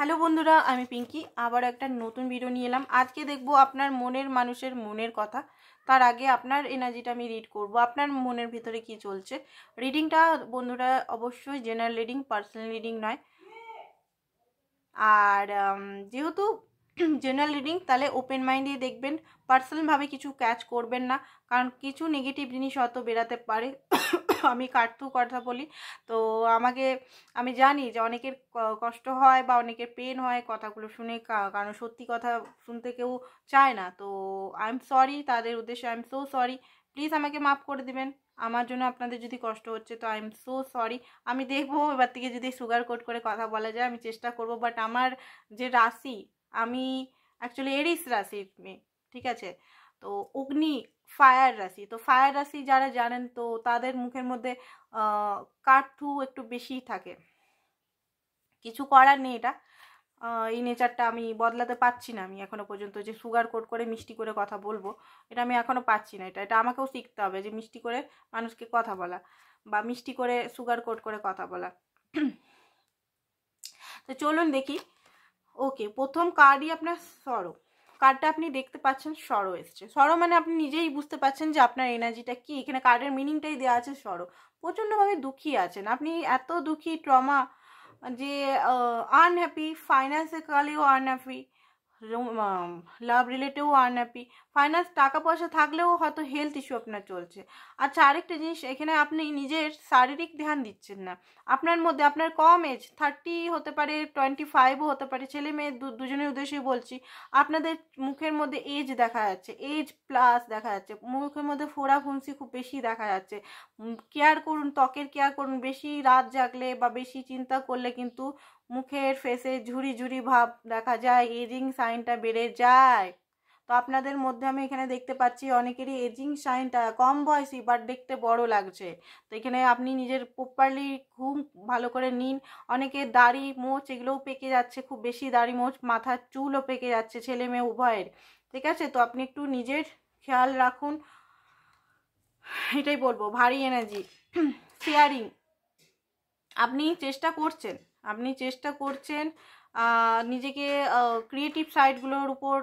Hello বন্ধুরা, আমি পিঙ্কি আবার একটা নতুন ভিডিও নিয়ে এলাম। আজকে দেখবো আপনার মনের মানুষের মনের কথা। তার আগে আপনার এনার্জিটা আমি রিড করব, আপনার মনের ভিতরে কি চলছে। রিডিংটা বন্ধুরা অবশ্যই জেনারেল রিডিং, পার্সোনাল রিডিং নয়। আর যেহেতু জেনারেল রিডিং, তাহলে ওপেন মাইন্ড দিয়ে দেখবেন, পার্সোনালভাবে কিছু ক্যাচ করবেন না, কারণ কিছু নেগেটিভ জিনিস হয়তো বেরাতে পারে। আমি কাটতু কথা বলি তো আমি জানি যে অনেকের কষ্ট হয় বা অনেকের পেন হয় কথাগুলো শুনে, কারণ সত্যি কথা শুনতে কেউ চায় না। তো আই এম সরি, তাদের উদ্দেশ্যে I am so sorry. Please আমাকে মাফ করে দিবেন, আমার জন্য আপনাদের যদি কষ্ট হচ্ছে তো আই এম সো সরি। আমি দেখবো এবার থেকে যদি সুগার কোট করে কথা বলা যায় আমি চেষ্টা করব। বাট আমার যে রাশি, আমি অ্যাকচুয়ালি এরিস রাশির মেয়ে, ঠিক আছে। তো অগ্নি ফায়ার রাশি, তো ফায়ার রাশি যারা জানেন তো তাদের মুখের মধ্যে কাঠু একটু বেশি থাকে। কিছু করার নেই, এটা এই নেচারটা আমি বদলাতে পারছি না। আমি এখনো পর্যন্ত যে সুগার কোট করে মিষ্টি করে কথা বলবো, এটা আমি এখনো পাচ্ছি না। এটা আমাকেও শিখতে হবে যে মিষ্টি করে মানুষকে কথা বলা বা মিষ্টি করে সুগার কোট করে কথা বলা। তো চলুন দেখি। ওকে, প্রথম কার্ডই আপনার সরো। কার্ডটা আপনি দেখতে পাচ্ছেন, সরো এসছে। সরো মানে আপনি নিজেই বুঝতে পারছেন যে আপনার এনার্জিটা কি। এখানে কার্ডের মিনিংটাই দেওয়া আছে সরো। প্রচণ্ডভাবে দুঃখী আছেন আপনি, এত দুঃখী, ট্রমা, যে আনহ্যাপি, ফাইন্যান্সিক্যালিও আনহ্যাপি, লাভ রিলেটেও আনহ্যাপি। ফাইন্যান্স, টাকা পয়সা থাকলেও হয়তো হেলথ ইস্যু আপনার চলছে। আচ্ছা, আরেকটা জিনিস, এখানে আপনি নিজের শারীরিক ধ্যান দিচ্ছেন না। আপনার মধ্যে, আপনার কম এজ, 30 হতে পারে, 25ও হতে পারে, ছেলে মেয়ে দুজনের উদ্দেশ্যে বলছি। আপনাদের মুখের মধ্যে এজ দেখা যাচ্ছে, এজ প্লাস দেখা যাচ্ছে। মুখের মধ্যে ফোড়া ফুন্সি খুব বেশি দেখা যাচ্ছে। কেয়ার করুন, ত্বকের কেয়ার করুন। বেশি রাত জাগলে বা বেশি চিন্তা করলে কিন্তু মুখের ফেসে ঝুরি ঝুরি ভাব দেখা যায়, এজিং সাইনটা বেড়ে যায়। তো আপনাদের মধ্যে আমি এখানে দেখতে পাচ্ছি অনেকেরই এজিং সাইনটা কম বয়সী বাট দেখতে বড় লাগছে। তো এখানে আপনি নিজের প্রপারলি ঘুম ভালো করে নিন। অনেকের দাড়ি মোচ এগুলোও পেকে যাচ্ছে, খুব বেশি দাড়ি মোচ, মাথার চুলও পেকে যাচ্ছে, ছেলে মেয়ে উভয়ের, ঠিক আছে। তো আপনি একটু নিজের খেয়াল রাখুন, এটাই বলবো। ভারী এনার্জি, শেয়ারিং, আপনি চেষ্টা করছেন নিজেকে ক্রিয়েটিভ সাইডগুলোর উপর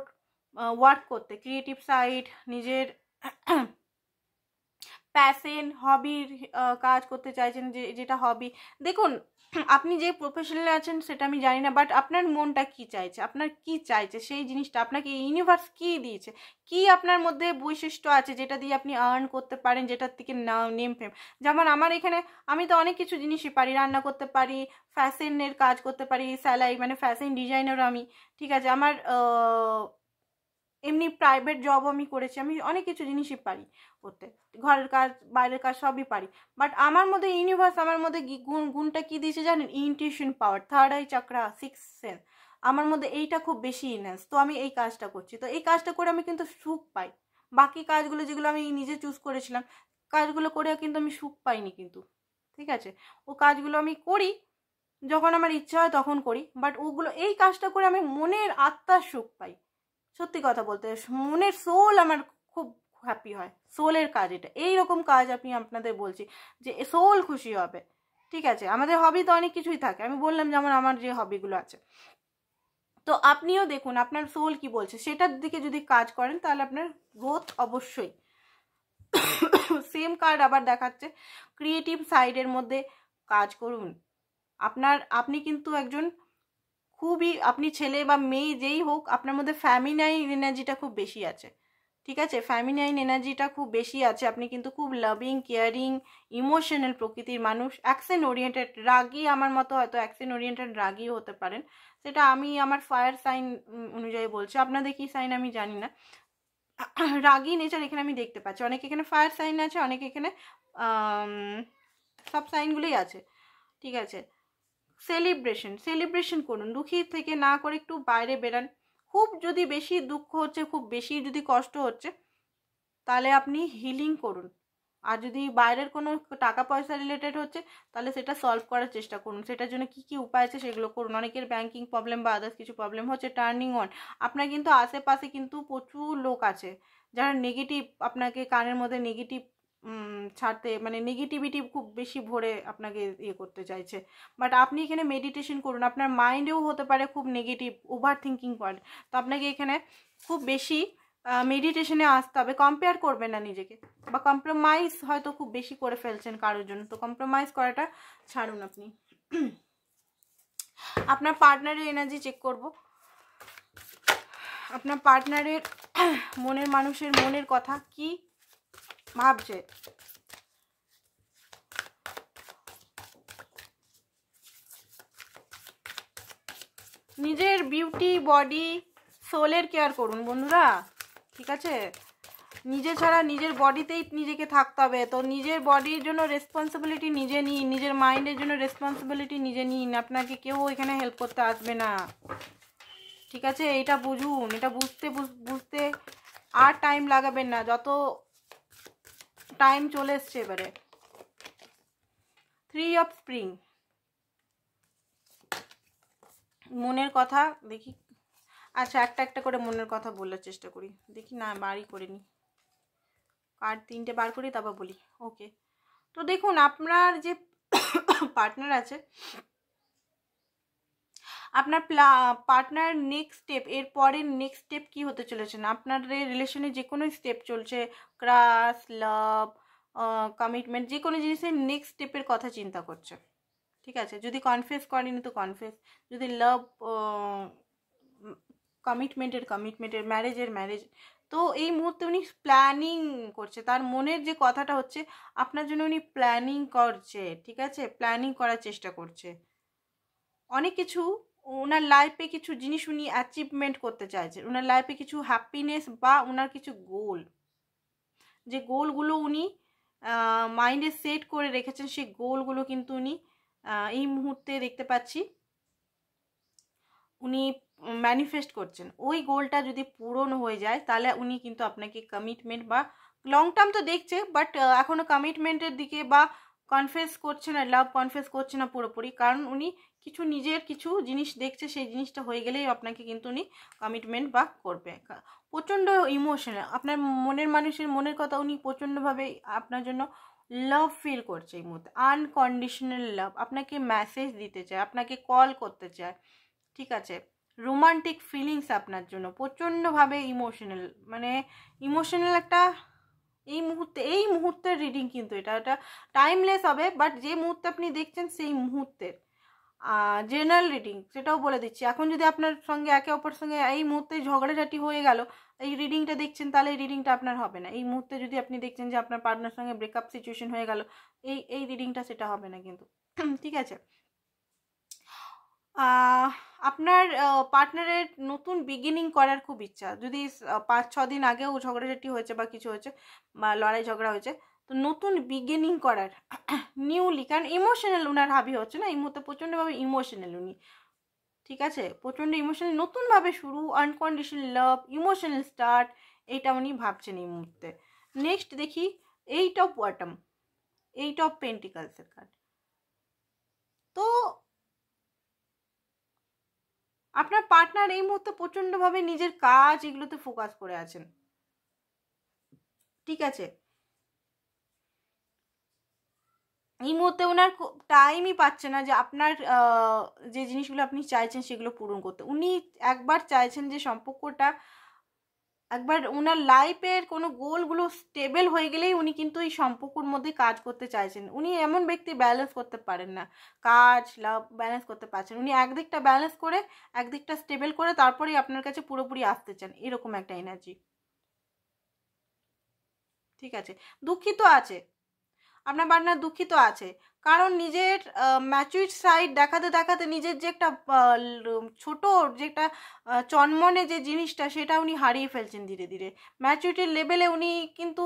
ওয়ার্ক করতে। ক্রিয়েটিভ সাইড, নিজের প্যাশন, হবির কাজ করতে চাইছেন, যেটা হবি। দেখুন, আপনি যে প্রফেশনালে আছেন সেটা আমি জানি না, বাট আপনার মনটা কি চাইছে, আপনার কি চাইছে সেই জিনিসটা, আপনাকে ইউনিভার্স কি দিয়েছে, কি আপনার মধ্যে বৈশিষ্ট্য আছে যেটা দিয়ে আপনি আর্ন করতে পারেন, যেটার থেকে নেম ফেম। যেমন আমার এখানে, আমি তো অনেক কিছু জিনিসই পারি, রান্না করতে পারি, ফ্যাশনের কাজ করতে পারি, সেলাই মানে ফ্যাশন ডিজাইনার আমি, ঠিক আছে। আমার এমনি প্রাইভেট জব আমি করেছি, আমি অনেক কিছু জিনিসই পারি করতে, ঘরের কাজ বাইরের কাজ সবই পারি। বাট আমার মধ্যে ইউনিভার্স আমার মধ্যে গুণটা কি দিয়েছে জানেন? ইনটিউশন পাওয়ার, থার্ড আই চাকরা, সিক্স সেন্স। আমার মধ্যে এইটা খুব বেশি ইনহ্যান্স। তো আমি এই কাজটা করছি, তো এই কাজটা করে আমি কিন্তু সুখ পাই। বাকি কাজগুলো যেগুলো আমি নিজে চুজ করেছিলাম, কাজগুলো করে কিন্তু আমি সুখ পাইনি কিন্তু, ঠিক আছে। ও কাজগুলো আমি করি যখন আমার ইচ্ছা হয় তখন করি, বাট ওগুলো, এই কাজটা করে আমি মনের আত্মার সুখ পাই। সত্যি কথা বলতে মনের সোল আমার খুব হ্যাপি হয়। সোলের কাজ এটা, এইরকম কাজ আমি আপনাদের বলছি যে সোল খুশি হবে, ঠিক আছে। আমাদের হবি তো অনেক কিছুই থাকে, আমি বললাম যেমন আমার যে হবিগুলো আছে। তো আপনিও দেখুন আপনার সোল কি বলছে, সেটার দিকে যদি কাজ করেন তাহলে আপনার গ্রোথ অবশ্যই। সেম কার্ড আবার দেখাচ্ছে, ক্রিয়েটিভ সাইডের মধ্যে কাজ করুন। আপনি কিন্তু একজন খুবই, আপনি ছেলে বা মেয়ে যেই হোক, আপনার মধ্যে ফ্যামিনাইন এনার্জিটা খুব বেশি আছে, ঠিক আছে। ফ্যামিনাইন এনার্জিটা খুব বেশি আছে। আপনি কিন্তু খুব লাভিং, কেয়ারিং, ইমোশনাল প্রকৃতির মানুষ, অ্যাকশন ওরিয়েন্টেড, রাগী, আমার মতো হয়তো অ্যাকশন ওরিয়েন্টেড রাগীও হতে পারেন। সেটা আমি আমার ফায়ার সাইন অনুযায়ী বলছি, আপনাদের কি সাইন আমি জানি না। রাগী নেচার এখানে আমি দেখতে পাচ্ছি। অনেক এখানে ফায়ার সাইন আছে, অনেক এখানে সব সাইনগুলোই আছে, ঠিক আছে। সেলিব্রেশন করুন, দুঃখী থেকে না করে একটু বাইরে বেরান। খুব যদি বেশি দুঃখ হচ্ছে, খুব বেশি যদি কষ্ট হচ্ছে, তাহলে আপনি হিলিং করুন। আর যদি বাইরের কোনো টাকা পয়সা রিলেটেড হচ্ছে, তাহলে সেটা সলভ করার চেষ্টা করুন। সেটার জন্য কি কি উপায় আছে সেগুলো করুন। অনেকের ব্যাংকিং প্রবলেম বা আদার্স কিছু প্রবলেম হচ্ছে, টার্নিং অন। আপনার কিন্তু আশেপাশে কিন্তু প্রচুর লোক আছে যারা নেগেটিভ, আপনাকে কানের মধ্যে নেগেটিভ ছাড়তে, মানে নেগেটিভিটি খুব বেশি ভরে আপনাকে ইয়ে করতে চাইছে। বাট আপনি এখানে মেডিটেশন করুন, আপনার মাইন্ডেও হতে পারে খুব নেগেটিভ ওভার থিঙ্কিং করে, তো আপনাকে এখানে খুব বেশি মেডিটেশনে আসতে হবে। কম্পেয়ার করবেন না নিজেকে, বা কম্প্রোমাইজ হয়তো খুব বেশি করে ফেলছেন কারোর জন্য, তো কম্প্রোমাইজ করাটা ছাড়ুন আপনি। আপনার পার্টনারের এনার্জি চেক করব। আপনার পার্টনারের মনের মানুষের মনের কথা কি ভাবছে। নিজের বিউটি, বডি, সোলের কেয়ার করুন বন্ধুরা, ঠিক আছে? নিজে ছাড়া নিজের বডিতেই নিজেকে থাকতে হবে, তো নিজের বডির জন্য রেসপন্সিবিলিটি নিজে নিন, নিজের মাইন্ডের জন্য রেসপন্সিবিলিটি নিজে নিন, আপনাকে কেউ এখানে হেল্প করতে আসবে না, ঠিক আছে? এটা বুঝুন, এটা বুঝতে আর টাইম লাগাবেন না, যত টাইম চলে এসছে এবারে। 3 অফ স্প্রিং, মনের কথা দেখি। আচ্ছা, একটা করে মনের কথা বলার চেষ্টা করি, দেখি না বাড়ি করে নি, কার্ড 3টে বার করি তারপর বলি। ওকে, তো দেখুন আপনার যে পার্টনার আছে, আপনার পার্টনার নেক্সট স্টেপ, এর পরের নেক্সট স্টেপ কী হতে চলেছে না, আপনার রিলেশনে যে কোনো স্টেপ চলছে, ক্রাশ, লাভ, কমিটমেন্ট, যে কোনো জিনিসের নেক্সট স্টেপের কথা চিন্তা করছে, ঠিক আছে? যদি কনফেস করেনি তো কনফেস, যদি লাভ, কমিটমেন্টের, ম্যারেজ, তো এই মুহূর্তে উনি প্ল্যানিং করছে, তার মনের যে কথাটা হচ্ছে আপনার জন্য উনি প্ল্যানিং করছে, ঠিক আছে? প্ল্যানিং করার চেষ্টা করছে অনেক কিছু, ওনার লাইফে কিছু জিনিস উনি অ্যাচিভমেন্ট করতে চাইছেন, ওনার লাইফে কিছু হ্যাপিনেস বা ওনার কিছু গোল, যে গোলগুলো উনি মাইন্ডে সেট করে রেখেছেন, সেই গোলগুলো কিন্তু উনি এই মুহূর্তে দেখতে পাচ্ছি উনি ম্যানিফেস্ট করছেন। ওই গোলটা যদি পূরণ হয়ে যায় তাহলে উনি কিন্তু আপনাকে কমিটমেন্ট বা লং টার্ম তো দেখছে, বাট এখনও কমিটমেন্টের দিকে বা কনফেস করছে না, লাভ কনফেস করছে না পুরোপুরি, কারণ উনি কিছু নিজের কিছু জিনিস দেখছে, সেই জিনিসটা হয়ে গেলেই আপনাকে কিন্তু উনি কমিটমেন্ট বা করবে। প্রচণ্ড ইমোশনাল, আপনার মনের মানুষের মনের কথা, উনি প্রচণ্ডভাবে আপনার জন্য লাভ ফিল করছে এই মুহূর্তে, আনকন্ডিশনাল লাভ, আপনাকে মেসেজ দিতে চায়, আপনাকে কল করতে চায়, ঠিক আছে? রোমান্টিক ফিলিংস আপনার জন্য, প্রচণ্ডভাবে ইমোশনাল, মানে ইমোশনাল একটা এই মুহূর্তের রিডিং, কিন্তু এটা টাইমলেস হবে, বাট যে মুহূর্তে আপনি দেখছেন সেই মুহূর্তের জেনারেল রিডিং, সেটাও বলে দিচ্ছি। এখন যদি আপনার সঙ্গে একে অপর সঙ্গে এই মুহূর্তে ঝগড়াঝাটি হয়ে গেল, এই রিডিংটা দেখছেন, তাহলে এই রিডিংটা আপনার হবে না। এই মুহূর্তে যদি আপনি দেখছেন যে আপনার পার্টনার সঙ্গে ব্রেকআপ সিচুয়েশন হয়ে গেল, এই রিডিংটা সেটা হবে না কিন্তু, ঠিক আছে? আপনার পার্টনারের নতুন বিগিনিং করার খুব ইচ্ছা, যদি 5-6 দিন আগেও ঝগড়াঝাটি হয়েছে বা কিছু হয়েছে বা লড়াই ঝগড়া হয়েছে, তো নতুন বিগিনিং করার নিউলি, কারণ ইমোশনাল উনার হাবি হচ্ছে না এই মুহূর্তে, প্রচণ্ডভাবে ইমোশনাল উনি, ঠিক আছে? প্রচণ্ড ইমোশনাল, নতুনভাবে শুরু, আনকন্ডিশনাল লাভ, ইমোশনাল স্টার্ট, এইটা উনি ভাবছেন এই মুহূর্তে। নেক্সট দেখি 8 অফ বটম, 8 অফ পেন্টিকলসের কার্ড। তো আপনার পার্টনার এই মুহূর্তে প্রচণ্ডভাবে নিজের কাজ এগুলোতে ফোকাস করে আছেন, ঠিক আছে? এই মুহূর্তে ওনার টাইমই পাচ্ছে না যে আপনার যে জিনিসগুলো আপনি চাইছেন সেগুলো পূরণ করতে। উনি একবার চাইছেন যে সম্পর্কটা, একবার ওনার লাইফের কোনো গোলগুলো স্টেবল হয়ে গেলেই উনি কিন্তু এই সম্পর্কর মধ্যে কাজ করতে চাইছেন। উনি এমন ব্যক্তি ব্যালেন্স করতে পারেন না, কাজ লাভ ব্যালেন্স করতে পারছেন, উনি একদিকটা ব্যালেন্স করে একদিকটা স্টেবল করে তারপরেই আপনার কাছে পুরোপুরি আসতে চান, এরকম একটা এনার্জি, ঠিক আছে? দুঃখিত আছে, আপনার পার্টনার দুঃখিত আছে, কারণ নিজের ম্যাচুইড সাইড দেখাতে দেখাতে নিজের যে একটা ছোট যে একটা চনমনে যে জিনিসটা, সেটা উনি হারিয়ে ফেলছেন ধীরে ধীরে। ম্যাচুরিটির লেভেলে উনি কিন্তু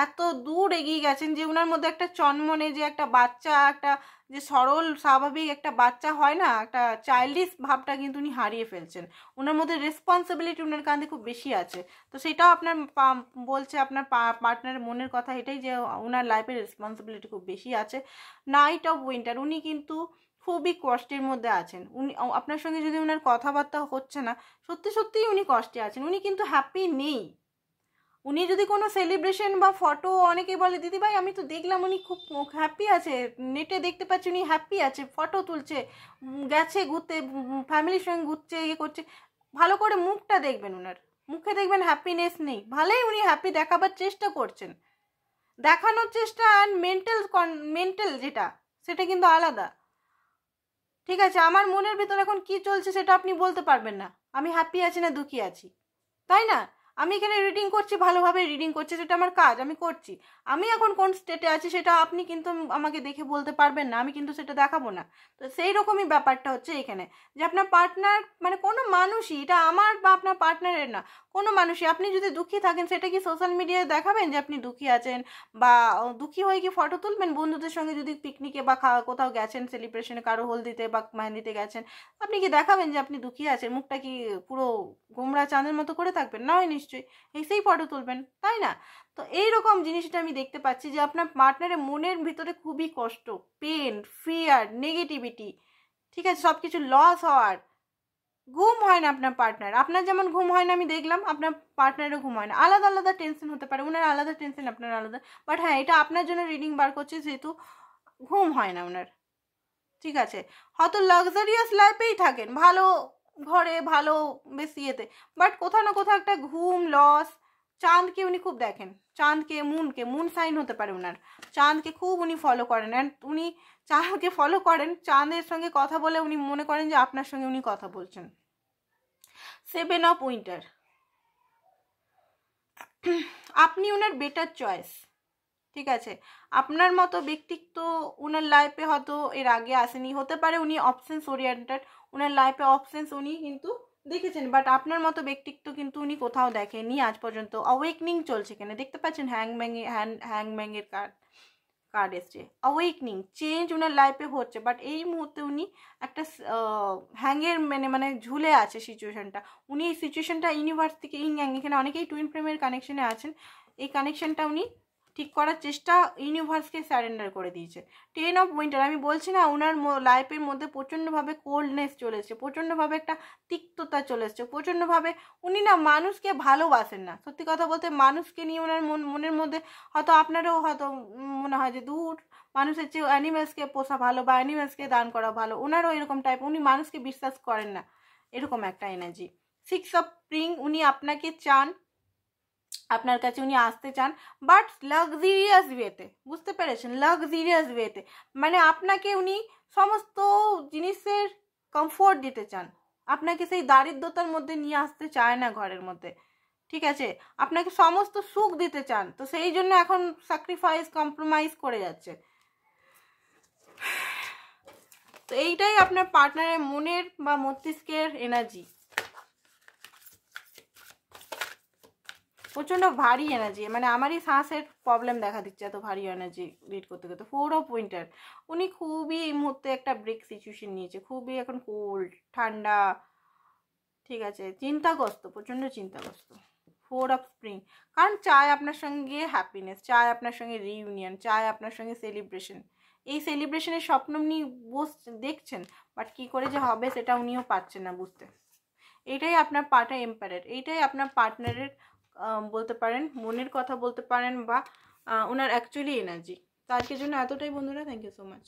এত দূর এগিয়ে গেছেন যে ওনার মধ্যে একটা চনমনে যে একটা বাচ্চা, একটা যে সরল স্বাভাবিক একটা বাচ্চা হয় না, একটা চাইল্ডিশ ভাবটা কিন্তু উনি হারিয়ে ফেলছেন। ওনার মধ্যে রেসপন্সিবিলিটি ওনার কাঁধে খুব বেশি আছে, তো সেটাও আপনার বলছে আপনার পার্টনারের মনের কথা এটাই যে ওনার লাইফের রেসপন্সিবিলিটি খুব বেশি আছে। নাইট অফ উইন্টার, উনি কিন্তু খুবই কষ্টের মধ্যে আছেন। উনি আপনার সঙ্গে যদি ওনার কথাবার্তা হচ্ছে না, সত্যি সত্যিই উনি কষ্টে আছেন, উনি কিন্তু হ্যাপি নেই। উনি যদি কোনো সেলিব্রেশন বা ফটো, অনেকেই বলে দিদি ভাই আমি তো দেখলাম উনি খুব হ্যাপি আছে, নেটে দেখতে পাচ্ছি উনি হ্যাপি আছে, ফটো তুলছে, গেছে ঘুরতে, ফ্যামিলির সঙ্গে ঘুরছে, ইয়ে করছে, ভালো করে মুখটা দেখবেন, ওনার মুখে দেখবেন হ্যাপিনেস নেই। ভালোই উনি হ্যাপি দেখাবার চেষ্টা করছেন, দেখানোর চেষ্টা আর মেন্টাল যেটা, সেটা কিন্তু আলাদা। ঠিক আছে, আমার মনের ভিতর এখন কি চলছে সেটা আপনি বলতে পারবেন না, আমি হ্যাপি আছি না দুঃখী আছি, তাই না? আমি এখানে রিডিং করছি, ভালোভাবে রিডিং করছি, সেটা আমার কাজ, আমি করছি। আমি এখন কোন স্টেটে আছি সেটা আপনি কিন্তু আমাকে দেখে বলতে পারবেন না, আমি কিন্তু সেটা দেখাবো না। তো সেই রকমই ব্যাপারটা হচ্ছে এখানে, যে আপনার পার্টনার মানে কোনো মানুষই, এটা আমার বা আপনার পার্টনারের না, কোনো মানুষই, আপনি যদি দুঃখী থাকেন সেটা কি সোশ্যাল মিডিয়ায় দেখাবেন যে আপনি দুঃখী আছেন? বা দুঃখী হয়ে কি ফটো তুলবেন? বন্ধুদের সঙ্গে যদি পিকনিকে বা কোথাও গেছেন, সেলিব্রেশনে, কারো হলদিতে বা মেহেন্দিতে গেছেন, আপনি কি দেখাবেন যে আপনি দুঃখী আছেন? মুখটা কি পুরো গোমরা চাঁদের মতো করে থাকবেন? নয় নিশ্চয়ই, এসেই ফটো তুলবেন, তাই না? তো এইরকম জিনিসটা আমি দেখতে পাচ্ছি যে আপনার পার্টনারের মনের ভিতরে খুবই কষ্ট, পেন, ফিয়ার, নেগেটিভিটি, ঠিক আছে, সব কিছু লস হওয়ার, ঘুম হয় না আপনার পার্টনার, আপনার যেমন ঘুম হয় না আমি দেখলাম, আপনার পার্টনারেরও ঘুম হয় না, আলাদা আলাদা টেনশন হতে পারে, ওনার আলাদা টেনশন, আপনার আলাদা, বাট হ্যাঁ এটা আপনার জন্য রিডিং বার করছে, যেহেতু ঘুম হয় না ওনার, ঠিক আছে, হয়তো লাক্সারিয়াস লাইফেই থাকেন, ভালো ঘরে, ভালো বেশি ইয়েতে, বাট কোথাও না কোথাও একটা ঘুম লস। চাঁদকে উনি খুব দেখেন, চাঁদকে, মুন সাইন হতে পারে ওনার, চাঁদকে খুব উনি ফলো করেন, অ্যান্ড উনি চাঁদকে ফলো করেন, চাঁদের সঙ্গে কথা বলে উনি মনে করেন যে আপনার সঙ্গে উনি কথা বলছেন। 7 অফ উইন্টার, আপনি ওনার বেটার চয়েস, ঠিক আছে, আপনার মতো ব্যক্তিত্ব ওনার লাইফে হয়তো এর আগে আসেনি, হতে পারে উনি অপশনস ওরিয়েন্টেড, ওনার লাইফে অপশনস উনি কিন্তু দেখেছেন, বাট আপনার মতো ব্যক্তিত্ব কিন্তু উনি কোথাও দেখেনি আজ পর্যন্ত। অওয়েকনিং চলছে, কেন দেখতে পাচ্ছেন হ্যাংম্যাংয়ের কার্ড এসছে, অওয়েকনিং, চেঞ্জ ওনার লাইফে হচ্ছে, বাট এই মুহূর্তে উনি একটা হ্যাংয়ের মানে ঝুলে আছে সিচুয়েশনটা, উনি এই সিচুয়েশনটা ইউনিভার্স থেকে এখানে অনেকেই টুইন ফ্লেমের কানেকশনে আছেন, এই কানেকশনটা উনি ঠিক করার চেষ্টা, ইউনিভার্সকে স্যারেন্ডার করে দিয়েছে। 10 অফ উইন্টার, আমি বলছি না ওনার লাইফের মধ্যে প্রচণ্ডভাবে কোল্ডনেস চলে এসছে, প্রচণ্ডভাবে একটা তিক্ততা চলে এসছে, প্রচণ্ডভাবে উনি না মানুষকে ভালোবাসেন না, সত্যি কথা বলতে মানুষকে নিয়ে ওনার মনের মধ্যে, হয়তো আপনারও হয়তো মনে হয় যে দূর, মানুষের চেয়ে অ্যানিমেলসকে পোষা ভালো বা অ্যানিমেলসকে দান করা ভালো, ওনারও এরকম টাইপ, উনি মানুষকে বিশ্বাস করেন না, এরকম একটা এনার্জি। 6 অফ স্প্রিং, উনি আপনাকে চান, আপনার কাছে উনি আসতে চান, বাট লাক্সারিয়াস ওয়েতে, বুঝতে পেরেছেন, লাক্সারিয়াস ওয়েতে, মানে আপনাকে উনি সমস্ত জিনিসের কমফোর্ট দিতে চান, আপনাকে সেই দারিদ্রতার মধ্যে নিয়ে আসতে চায় না ঘরের মধ্যে, ঠিক আছে, আপনাকে সমস্ত সুখ দিতে চান, তো সেই জন্য এখন স্যাক্রিফাইস, কম্প্রোমাইজ করে যাচ্ছে। তো এইটাই আপনার পার্টনারের মনের বা মস্তিষ্কের এনার্জি, প্রচণ্ড ভারী এনার্জি, মানে আমারই শ্বাসের প্রবলেম দেখা দিচ্ছে এত ভারী এনার্জি রিড করতে করতে। 4 অফ উইন্টার, উনি খুবই এই মুহূর্তে একটা ব্রেক সিচুয়েশন নিয়েছে, খুবই এখন কোল্ড, ঠান্ডা, ঠিক আছে, চিন্তাগ্রস্ত, প্রচণ্ড চিন্তাগ্রস্ত। 4 অফ স্প্রিং, কারণ চায় আপনার সঙ্গে হ্যাপিনেস, চায় আপনার সঙ্গে রিইউনিয়ন, চায় আপনার সঙ্গে সেলিব্রেশন, এই সেলিব্রেশনের স্বপ্ন উনি দেখছেন, বাট কী করে যে হবে সেটা উনিও পারছেন না বুঝতে। এইটাই আপনার পার্টনার এম্পায়ার, এইটাই আপনার পার্টনারের বলতে পারেন মনের কথা বলতে পারেন, বা ওনার অ্যাকচুয়ালি এনার্জি। তো আজকের জন্য এতটাই বন্ধুরা, থ্যাংক ইউ সো মাচ।